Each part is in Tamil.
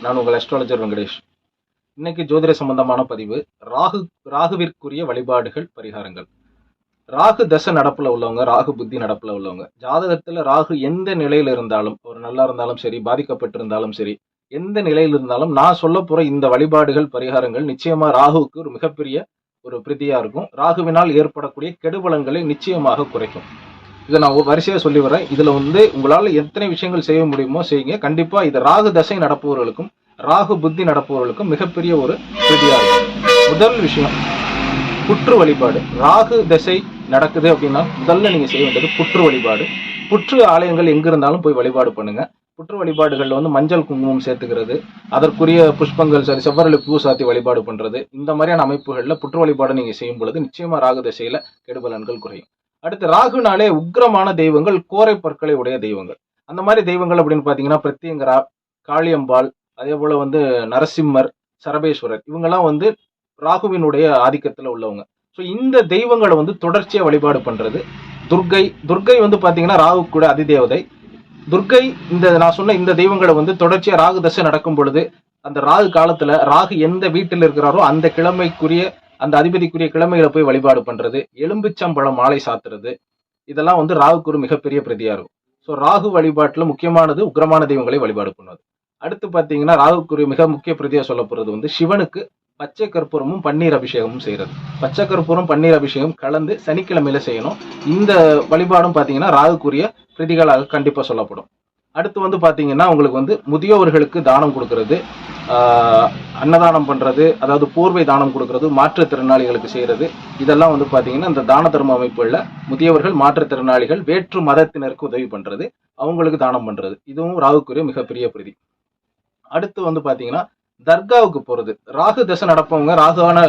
நான் உங்கள் அஸ்ட்ராலஜர் வெங்கடேஷ். இன்னைக்கு ஜோதிட சம்பந்தமான பதிவு. ராகுவிற்குரிய வழிபாடுகள், பரிகாரங்கள். ராகு தசை நடப்புல உள்ளவங்க, ராகு புத்தி நடப்புல உள்ளவங்க, ஜாதகத்துல ராகு எந்த நிலையில இருந்தாலும், ஒரு நல்லா இருந்தாலும் சரி, பாதிக்கப்பட்டிருந்தாலும் சரி, எந்த நிலையில் இருந்தாலும் நான் சொல்ல போற இந்த வழிபாடுகள், பரிகாரங்கள் நிச்சயமா ராகுவுக்கு ஒரு மிகப்பெரிய ஒரு பிரீதியா இருக்கும். ராகுவினால் ஏற்படக்கூடிய கெடுபலன்களை நிச்சயமாக குறைக்கும். இதை நான் வரிசையா சொல்லி வரேன். இதுல உங்களால எத்தனை விஷயங்கள் செய்ய முடியுமோ செய்யுங்க. கண்டிப்பா இது ராகு தசை நடப்பவர்களுக்கும் ராகு புத்தி நடப்பவர்களுக்கும் மிகப்பெரிய ஒரு பிரீதியா இருக்கும். முதல் விஷயம், புற்று வழிபாடு. ராகு தசை நடக்குது அப்படின்னா முதல்ல நீங்க செய்ய வேண்டியது புற்று வழிபாடு. புற்று ஆலயங்கள் எங்க இருந்தாலும் போய் வழிபாடு பண்ணுங்க. புற்று வழிபாடுகள்ல மஞ்சள் குங்குமம் சேர்த்துக்கிறது, அதற்குரிய புஷ்பங்கள், சரி, செவ்வரளி பூ சாத்தி வழிபாடு பண்றது, இந்த மாதிரியான அமைப்புகள்ல புற்று வழிபாடு நீங்க செய்யும் பொழுது நிச்சயமா ராகு தசையில கெடுபலன்கள் குறையும். அடுத்து, ராகுனாலே உக்கிரமான தெய்வங்கள், கோரை பற்களை உடைய தெய்வங்கள். அந்த மாதிரி தெய்வங்கள் அப்படின்னு பாத்தீங்கன்னா பிரத்யங்கரா, காளியம்பாள், அதே போல நரசிம்மர், சரபேஸ்வரர், இவங்கெல்லாம் ராகுவினுடைய ஆதிக்கத்துல உள்ளவங்க. ஸோ இந்த தெய்வங்களை தொடர்ச்சியா வழிபாடு பண்றது. துர்கை பாத்தீங்கன்னா ராகு கூட அதிதேவதை. துர்கை நான் சொன்ன இந்த தெய்வங்களை தொடர்ச்சியா ராகு தசை நடக்கும் பொழுது, அந்த ராகு காலத்துல ராகு எந்த வீட்டில் இருக்கிறாரோ அந்த கிழமைக்குரிய, அந்த அதிபதிக்குரிய கிழமைகளை போய் வழிபாடு பண்றது, எலும்பிச்சம்பழம் மாலை சாத்துறது, இதெல்லாம் ராகுக்கு ஒரு மிகப்பெரிய பிரதியா இருக்கும். ஸோ ராகு வழிபாட்டுல முக்கியமானது உக்கிரமான தெய்வங்களை வழிபாடு பண்ணுவது. அடுத்து பாத்தீங்கன்னா ராகுக்குரிய மிக முக்கிய பிரதியா சொல்ல போறது சிவனுக்கு பச்சை கற்பூரமும் பன்னீர் அபிஷேகமும் செய்யறது. பச்சை கற்பூரம் பன்னீர் அபிஷேகம் கலந்து சனிக்கிழமையில செய்யணும். இந்த வழிபாடும் பாத்தீங்கன்னா ராகுக்குரிய பிரதிகளாக கண்டிப்பா சொல்லப்படும். அடுத்து பாத்தீங்கன்னா உங்களுக்கு முதியோர்களுக்கு தானம் கொடுக்கறது, அன்னதானம் பண்றது, அதாவது போர்வை தானம் கொடுக்கறது, மாற்றுத்திறனாளிகளுக்கு செய்யறது, இதெல்லாம் பாத்தீங்கன்னா இந்த தான தர்ம அமைப்புகள்ல முதியவர்கள், மாற்றுத்திறனாளிகள், வேற்று மதத்தினருக்கு உதவி பண்றது, அவங்களுக்கு தானம் பண்றது, இதுவும் ராகுக்குரிய மிகப்பெரிய பிரதி. அடுத்து பாத்தீங்கன்னா தர்காவுக்கு போறது. ராகு தசை நடப்பவங்க, ராகுவான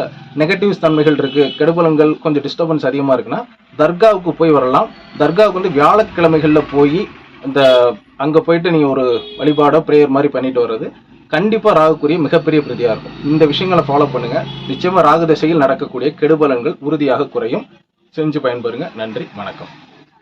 நெகட்டிவ் தன்மைகள் இருக்கு, கெடுபலன்கள், கொஞ்சம் டிஸ்டர்பன்ஸ் அதிகமா இருக்குன்னா தர்காவுக்கு போய் வரலாம். தர்காவுக்கு வியாழக்கிழமைகள்ல போய் அங்க போயிட்டு நீங்க ஒரு வழிபாடோ பிரேயர் மாதிரி பண்ணிட்டு வர்றது கண்டிப்பா ராகுக்குரிய மிகப்பெரிய பிரதியா இருக்கும். இந்த விஷயங்களை ஃபாலோ பண்ணுங்க. நிச்சயமா ராகு தசையில் நடக்கக்கூடிய கெடுபலன்கள் உறுதியாக குறையும். செஞ்சு பயன்பெறுங்க. நன்றி, வணக்கம்.